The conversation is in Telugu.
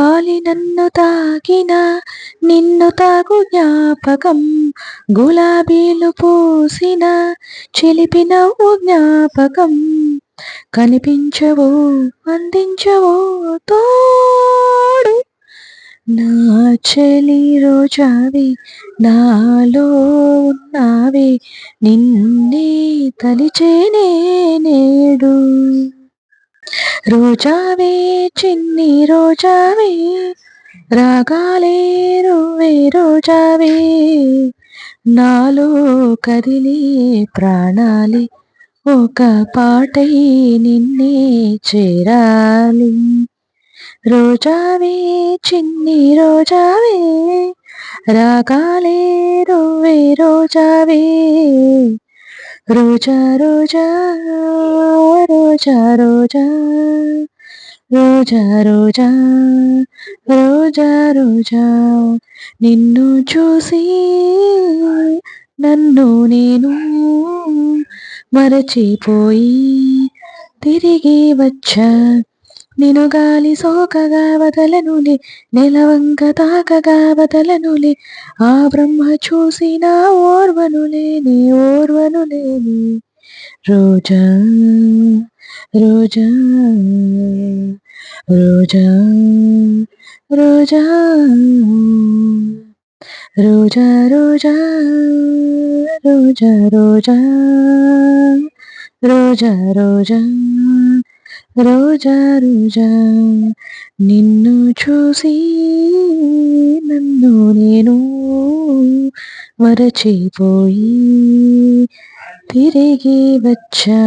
గాలి నన్ను తాకిన నిన్ను తాకు జ్ఞాపకం, గులాబీలు పూసిన చిలిపి నవ్వు జ్ఞాపకం, కనిపించవో అందించవో తోడు, నా చెలి రోజావి నాలో ఉన్నావే, నిన్నే తలిచేనే నేడు. రోజావే చిన్ని రోజావే, రాగాలే నువ్వే రోజావే, నాలో కదిలే ప్రాణాలి ఒక పాటై నిన్నే చేరాలి. రోజావే చిన్ని రోజావే, రాగాలే నువ్వే రోజావే, రోజా రోజా రోజా రోజా రోజా రోజా రోజా రోజా, నిన్ను చూసి నన్ను నేను మరచిపోయి తిరిగి వచ్చా, నిను గాలి సోకగా వదలనులే, నెలవంక తాకగా వదలనులే, ఆ బ్రహ్మ చూసిన ఓర్వనులే నీ ఓర్వనులే నీ. రోజా రోజా రోజా రోజా రోజా రోజా రోజా రోజా రోజా రోజా రోజా రోజా, నిన్ను చూసి నన్ను నేను మరచిపోయి తిరిగి వచ్చా.